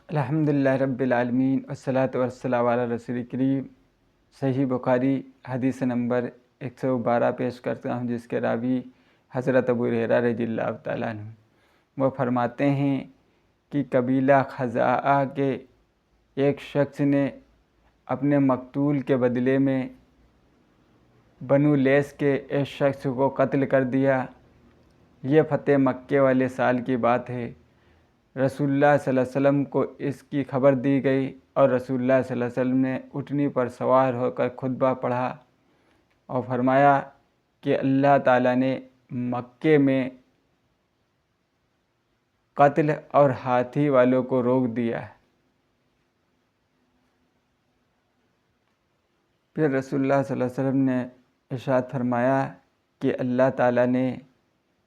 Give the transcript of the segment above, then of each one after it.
الحمدللہ رب العالمین والصلاة والسلام علی رسول کریم۔ صحیح بخاری حدیث نمبر 112 پیش کرتا ہوں، جس کے راوی حضرت ابو ہریرہ رضی اللہ تعالیٰ عنہ وہ فرماتے ہیں کہ قبیلہ خزاعہ کے ایک شخص نے اپنے مقتول کے بدلے میں بنو لیث کے ایک شخص کو قتل کر دیا۔ یہ فتح مکے والے سال کی بات ہے۔ رسول اللہ صلی اللہ علیہ وسلم کو اس کی خبر دی گئی اور رسول اللہ صلی اللہ علیہ وسلم نے اونٹنی پر سوار ہو کر خطبہ پڑھا اور فرمایا کہ اللہ تعالیٰ نے مکے میں قتل اور ہاتھی والوں کو روک دیا ہے۔ پھر رسول اللہ صلی اللہ علیہ وسلم نے ارشاد فرمایا کہ اللہ تعالیٰ نے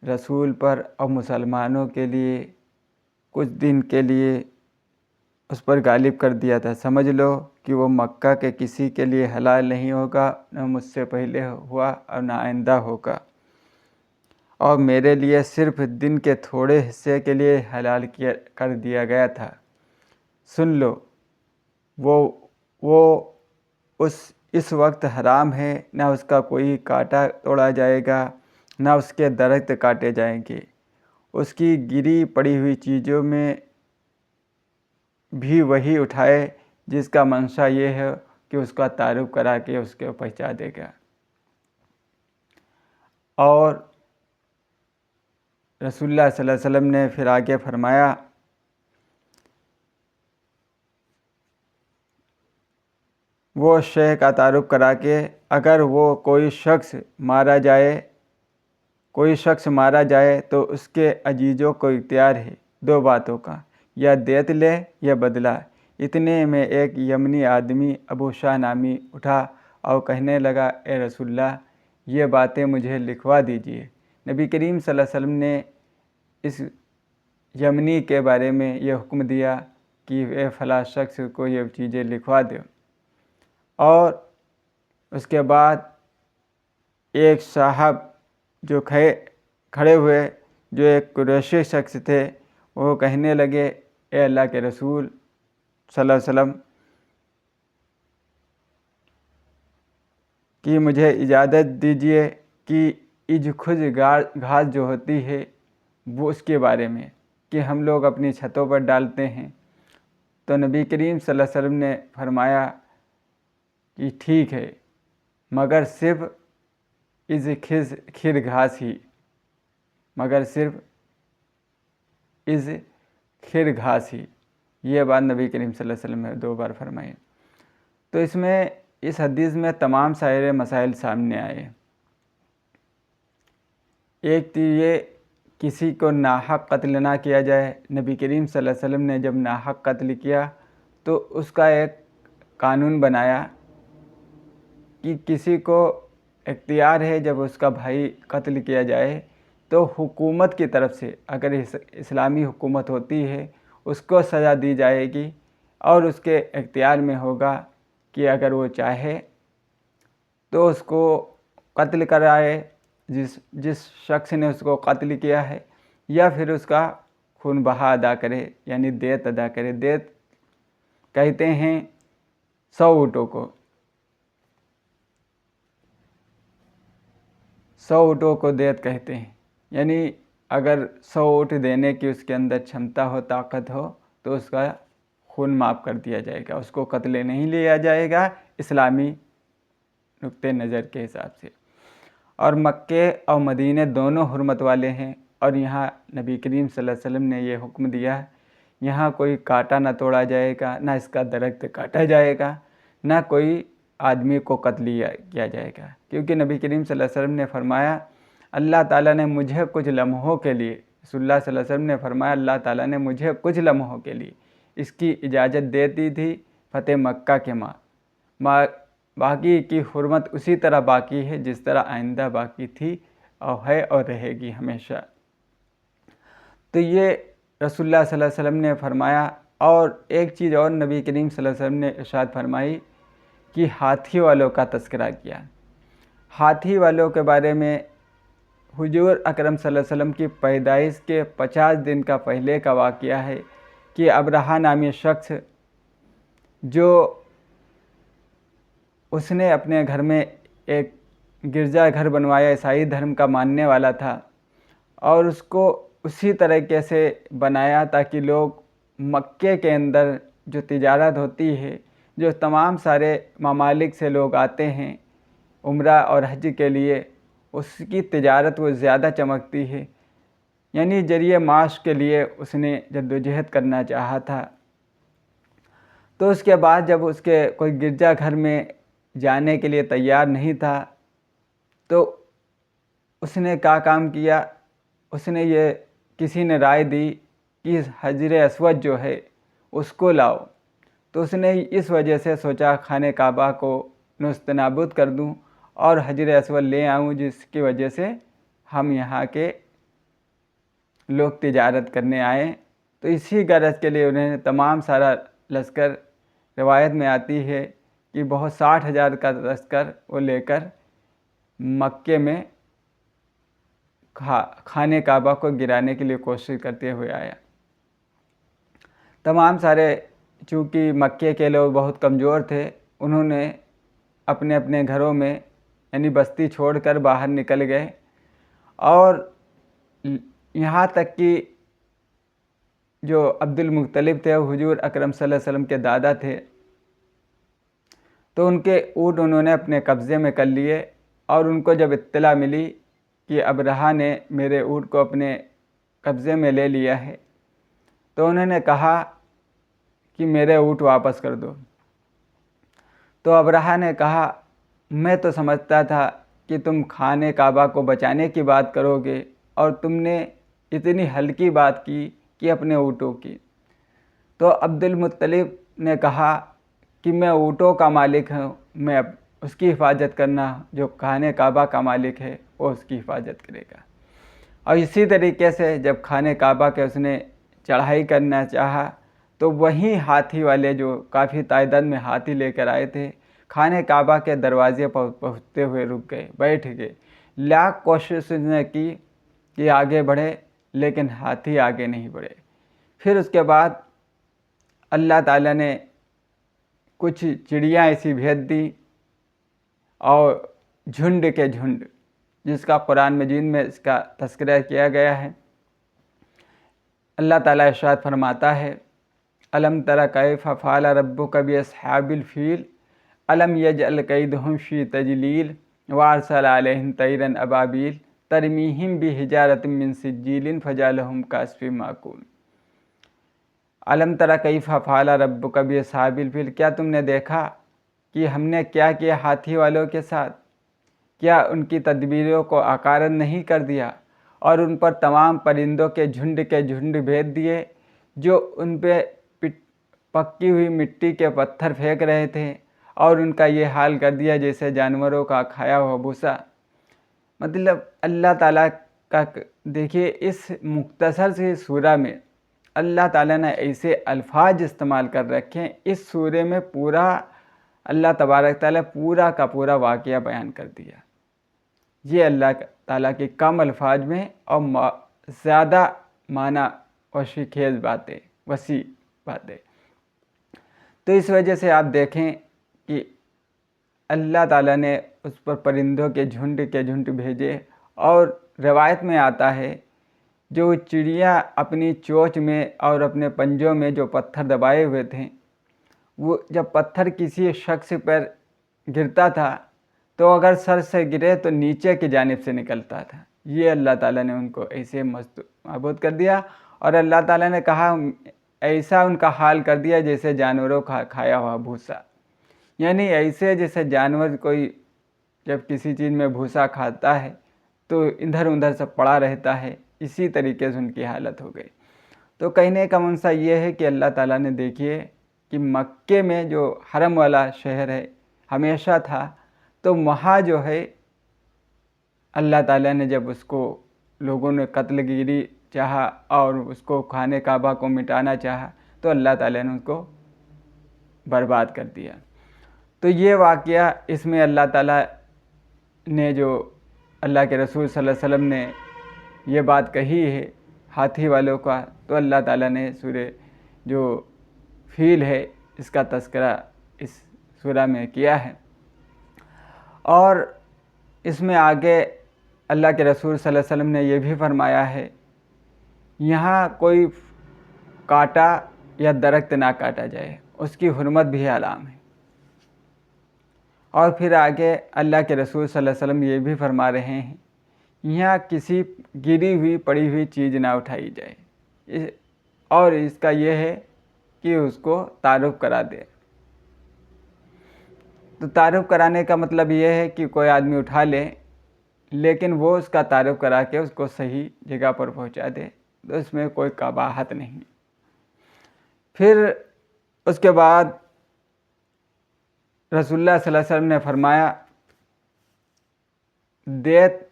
رسول پر اور مسلمانوں کے لیے کچھ دن کے لیے اس پر غالب کر دیا تھا۔ سمجھ لو کہ وہ مکہ کے کسی کے لیے حلال نہیں ہوگا، نہ مجھ سے پہلے ہوا اور نہ آئندہ ہوگا، اور میرے لیے صرف دن کے تھوڑے حصے کے لیے حلال کر دیا گیا تھا۔ سن لو، وہ اس وقت حرام ہے، نہ اس کا کوئی کانٹا توڑا جائے گا، نہ اس کے درخت کاٹے جائیں گے۔ اس کی گری پڑی ہوئی چیزوں میں بھی وہی اٹھائے جس کا منشا یہ ہے کہ اس کا تعارف کرا کے اس کو پہنچا دے گا۔ اور رسول اللہ صلی اللہ علیہ وسلم نے پھر آگے فرمایا وہ شے کا تعارف کرا کے اگر وہ کوئی شخص مارا جائے تو اس کے عزیزوں کو اختیار ہے دو باتوں کا، یا دیت لے یا بدلہ۔ اتنے میں ایک یمنی آدمی ابو شاہ نامی اٹھا اور کہنے لگا، اے رسول اللہ، یہ باتیں مجھے لکھوا دیجیے۔ نبی کریم صلی اللہ علیہ وسلم نے اس یمنی کے بارے میں یہ حکم دیا کہ اے فلاں شخص کو یہ چیزیں لکھوا دو۔ اور اس کے بعد ایک صاحب جو کھڑے ہوئے، جو ایک قریشی شخص تھے، وہ کہنے لگے، اے اللہ کے رسول صلی اللہ علیہ وسلم کہ مجھے اجازت دیجیے کہ خج گھاس جو ہوتی ہے وہ اس کے بارے میں کہ ہم لوگ اپنی چھتوں پر ڈالتے ہیں۔ تو نبی کریم صلی اللہ علیہ وسلم نے فرمایا کہ ٹھیک ہے، مگر صرف کھر گھاس ہی، یہ بات نبی کریم صلی اللہ علیہ وسلم نے 2 بار فرمائی۔ تو اس حدیث میں تمام سارے مسائل سامنے آئے۔ ایک تو یہ کسی کو ناحق قتل نہ کیا جائے۔ نبی کریم صلی اللہ علیہ وسلم نے جب ناحق قتل کیا تو اس کا ایک قانون بنایا کہ کسی کو اختیار ہے جب اس کا بھائی قتل کیا جائے تو حکومت کی طرف سے، اگر اسلامی حکومت ہوتی ہے، اس کو سزا دی جائے گی، اور اس کے اختیار میں ہوگا کہ اگر وہ چاہے تو اس کو قتل کرائے جس شخص نے اس کو قتل کیا ہے، یا پھر اس کا خون بہا ادا کرے، یعنی دیت ادا کرے۔ دیت کہتے ہیں 100 اونٹوں کو، 100 اونٹوں کو دیت کہتے ہیں، یعنی اگر 100 اونٹ دینے کی اس کے اندر چھمتا ہو، طاقت ہو، تو اس کا خون معاف کر دیا جائے گا، اس کو قتل نہیں لیا جائے گا اسلامی نقطۂ نظر کے حساب سے۔ اور مکے اور مدینے دونوں حرمت والے ہیں، اور یہاں نبی کریم صلی اللہ علیہ وسلم نے یہ حکم دیا، یہاں کوئی کانٹا نہ توڑا جائے گا، نہ اس کا درخت کاٹا جائے گا، نہ کوئی آدمی کو قتل کیا جائے گا، کیونکہ نبی کریم صلی اللہ علیہ وسلم نے فرمایا اللہ تعالیٰ نے مجھے کچھ لمحوں کے لیے، رسول اللہ صلی اللہ علیہ وسلم نے فرمایا اللہ تعالیٰ نے مجھے کچھ لمحوں کے لیے اس کی اجازت دے دی تھی فتح مکہ کے باقی کی حرمت اسی طرح باقی ہے جس طرح آئندہ باقی تھی اور ہے اور رہے گی ہمیشہ۔ تو یہ رسول اللہ صلی اللہ علیہ وسلم نے فرمایا۔ اور ایک چیز اور نبی کریم صلی اللہ علیہ وسلم نے ارشاد فرمائی کہ ہاتھی والوں کا تذکرہ کیا۔ ہاتھی والوں کے بارے میں حضور اکرم صلی اللہ علیہ وسلم کی پیدائش کے 50 دن کا پہلے کا واقعہ ہے کہ ابرہہ نامی شخص جو اس نے اپنے گھر میں ایک گرجا گھر بنوایا، عیسائی دھرم کا ماننے والا تھا، اور اس کو اسی طریقے سے بنایا تاکہ لوگ مکے کے اندر جو تجارت ہوتی ہے، جو تمام سارے ممالک سے لوگ آتے ہیں عمرہ اور حج کے لیے، اس کی تجارت وہ زیادہ چمکتی ہے، یعنی ذریعہ معاش کے لیے اس نے جدوجہد کرنا چاہا تھا۔ تو اس کے بعد جب اس کے کوئی گرجا گھر میں جانے کے لیے تیار نہیں تھا تو اس نے کیا کام کیا، اس نے یہ کسی نے رائے دی کہ حجر اسود جو ہے اس کو لاؤ، تو اس نے اس وجہ سے سوچا خانہ کعبہ کو نیست نابود کر دوں اور حجر اسود لے آؤں، جس کی وجہ سے ہم یہاں کے لوگ تجارت کرنے آئے۔ تو اسی غرض کے لیے انہوں نے تمام سارا لشکر، روایت میں آتی ہے کہ بہت 60,000 کا لشکر وہ لے کر مکے میں خانہ کعبہ کو گرانے کے لیے کوشش کرتے ہوئے آیا۔ تمام سارے، چونکہ مکے کے لوگ بہت کمزور تھے، انہوں نے اپنے اپنے گھروں میں یعنی بستی چھوڑ کر باہر نکل گئے، اور یہاں تک کہ جو عبد المطلب تھے، حضور اکرم صلی اللہ علیہ وسلم کے دادا تھے، تو ان کے اونٹ انہوں نے اپنے قبضے میں کر لیے، اور ان کو جب اطلاع ملی کہ ابرہہ نے میرے اونٹ کو اپنے قبضے میں لے لیا ہے، تو انہوں نے کہا کہ میرے اونٹ واپس کر دو۔ تو ابرہہ نے کہا میں تو سمجھتا تھا کہ تم خانہ کعبہ کو بچانے کی بات کرو گے، اور تم نے اتنی ہلکی بات کی کہ اپنے اونٹوں کی۔ تو عبد المطلب نے کہا کہ میں اونٹوں کا مالک ہوں، میں اس کی حفاظت کرنا، جو خانہ کعبہ کا مالک ہے وہ اس کی حفاظت کرے گا۔ اور اسی طریقے سے جب خانہ کعبہ کے اس نے چڑھائی کرنا چاہا تو وہیں ہاتھی والے، جو کافی تعداد میں ہاتھی لے کر آئے تھے، خانہ کعبہ کے دروازے پر پہنچتے ہوئے رک گئے، بیٹھ گئے۔ لاکھ کوشش نے کی کہ آگے بڑھے، لیکن ہاتھی آگے نہیں بڑھے۔ پھر اس کے بعد اللہ تعالیٰ نے کچھ چڑیاں ایسی بھیج دی، اور جھنڈ کے جھنڈ، جس کا قرآن مجید میں اس کا تذکرہ کیا گیا ہے۔ اللہ تعالیٰ ارشاد فرماتا ہے الم تر کیف فعل ربک باصحاب الفیل الم یجعل کیدہم فی تضلیل وارسل علیہم طیرا ابابیل ترمیہم بحجارۃ من سجیل فجعلہم کعصف مأکول۔ الم تر کیف فعل ربک باصحاب الفیل، کیا تم نے دیکھا کہ ہم نے کیا کیا ہاتھی والوں کے ساتھ؟ کیا ان کی تدبیروں کو اکارت نہیں کر دیا، اور ان پر تمام پرندوں کے جھنڈ بھیج دیے، جو ان پہ پکی ہوئی مٹی کے پتھر پھینک رہے تھے، اور ان کا یہ حال کر دیا جیسے جانوروں کا کھایا ہوا بھوسا۔ مطلب اللہ تعالیٰ کا، دیکھیے اس مختصر سی سورہ میں اللہ تعالیٰ نے ایسے الفاظ استعمال کر رکھے ہیں، اس سورے میں پورا اللہ تبارک تعالیٰ پورا کا پورا واقعہ بیان کر دیا۔ یہ اللہ تعالیٰ کے کم الفاظ میں اور زیادہ معنی وسیع خیز باتیں، وسیع باتیں۔ تو اس وجہ سے آپ دیکھیں کہ اللہ تعالیٰ نے اس پر پرندوں کے جھنڈ بھیجے، اور روایت میں آتا ہے جو چڑیاں اپنی چونچ میں اور اپنے پنجوں میں جو پتھر دبائے ہوئے تھے، وہ جب پتھر کسی شخص پر گرتا تھا تو اگر سر سے گرے تو نیچے کی جانب سے نکلتا تھا۔ یہ اللہ تعالیٰ نے ان کو ایسے معبود کر دیا، اور اللہ تعالیٰ نے کہا ایسا ان کا حال کر دیا جیسے جانوروں کا کھایا ہوا بھوسا، یعنی ایسے جیسے جانور کوئی جب کسی چیز میں بھوسا کھاتا ہے تو ادھر ادھر سے پڑا رہتا ہے، اسی طریقے سے ان کی حالت ہو گئی۔ تو کہنے کا منشا یہ ہے کہ اللہ تعالیٰ نے دیکھیے کہ مکے میں جو حرم والا شہر ہے ہمیشہ تھا، تو وہاں جو ہے اللہ تعالیٰ نے جب اس کو لوگوں نے قتل گیری چاہا اور اس کو خانہ کعبہ کو مٹانا چاہا، تو اللہ تعالیٰ نے ان کو برباد کر دیا۔ تو یہ واقعہ، اس میں اللہ تعالیٰ نے جو اللہ کے رسول صلی اللہ علیہ وسلم نے یہ بات کہی ہے ہاتھی والوں کا، تو اللہ تعالیٰ نے سورہ جو فیل ہے اس کا تذکرہ اس سورہ میں کیا ہے۔ اور اس میں آگے اللہ کے رسول صلی اللہ علیہ وسلم نے یہ بھی فرمایا ہے، یہاں کوئی کاٹا یا درخت نہ کاٹا جائے، اس کی حرمت بھی حرام ہے۔ اور پھر آگے اللہ کے رسول صلی اللہ علیہ وسلم یہ بھی فرما رہے ہیں، یہاں کسی گری ہوئی پڑی ہوئی چیز نہ اٹھائی جائے، اور اس کا یہ ہے کہ اس کو تعارف کرا دے۔ تو تعارف کرانے کا مطلب یہ ہے کہ کوئی آدمی اٹھا لے لیکن وہ اس کا تعارف کرا کے اس کو صحیح جگہ پر پہنچا دے، تو اس میں کوئی قباحت نہیں۔ پھر اس کے بعد رسول اللہ صلی اللہ علیہ وسلم نے فرمایا دیت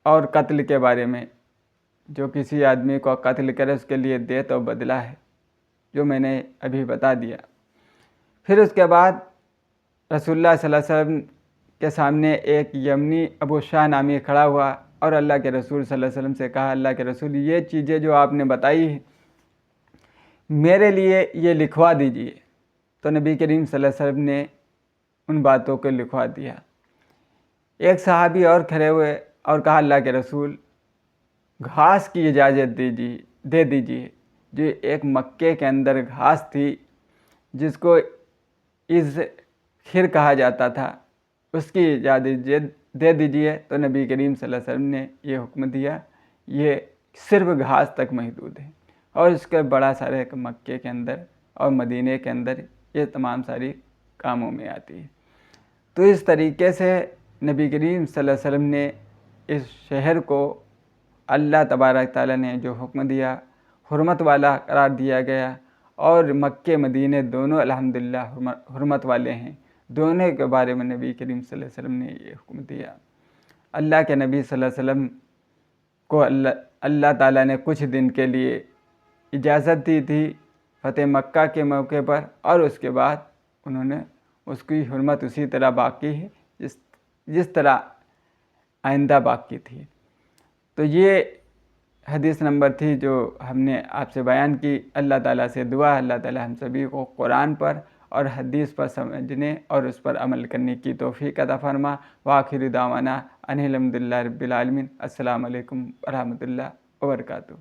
اور قتل کے بارے میں، جو کسی آدمی کو قتل کرے اس کے لیے دیت اور بدلہ ہے، جو میں نے ابھی بتا دیا۔ پھر اس کے بعد رسول اللہ صلی اللہ علیہ وسلم کے سامنے ایک یمنی ابو شاہ نامی کھڑا ہوا اور اللہ کے رسول صلی اللہ علیہ وسلم سے کہا، اللہ کے رسول یہ چیزیں جو آپ نے بتائی ہیں میرے لیے یہ لکھوا دیجئے۔ تو نبی کریم صلی اللہ علیہ وسلم نے ان باتوں کو لکھوا دیا۔ ایک صحابی اور کھڑے ہوئے اور کہا، اللہ کے رسول گھاس کی اجازت دے دیجئے، جو ایک مکے کے اندر گھاس تھی جس کو از خر کہا جاتا تھا، اس کی اجازت دے دیجئے۔ تو نبی کریم صلی اللہ علیہ وسلم نے یہ حکم دیا، یہ صرف گھاس تک محدود ہے، اور اس کے بڑا سارے مکے کے اندر اور مدینے کے اندر یہ تمام ساری کاموں میں آتی ہے۔ تو اس طریقے سے نبی کریم صلی اللہ علیہ وسلم نے اس شہر کو اللہ تبارک تعالیٰ نے جو حکم دیا حرمت والا قرار دیا گیا، اور مکے مدینے دونوں الحمدللہ حرمت والے ہیں، دونوں کے بارے میں نبی کریم صلی اللہ علیہ وسلم نے یہ حکم دیا۔ اللہ کے نبی صلی اللہ علیہ وسلم کو اللہ تعالیٰ نے کچھ دن کے لیے اجازت دی تھی فتح مکہ کے موقع پر، اور اس کے بعد انہوں نے اس کی حرمت اسی طرح باقی ہے جس طرح آئندہ باقی تھی۔ تو یہ حدیث نمبر تھی جو ہم نے آپ سے بیان کی۔ اللہ تعالیٰ سے دعا اللہ تعالیٰ ہم سبھی کو قرآن پر اور حدیث پر سمجھنے اور اس پر عمل کرنے کی توفیق عطا فرما۔ وآخر دعوانا ان الحمد للہ رب العالمین۔ السلام علیکم ورحمۃ اللہ وبرکاتہ۔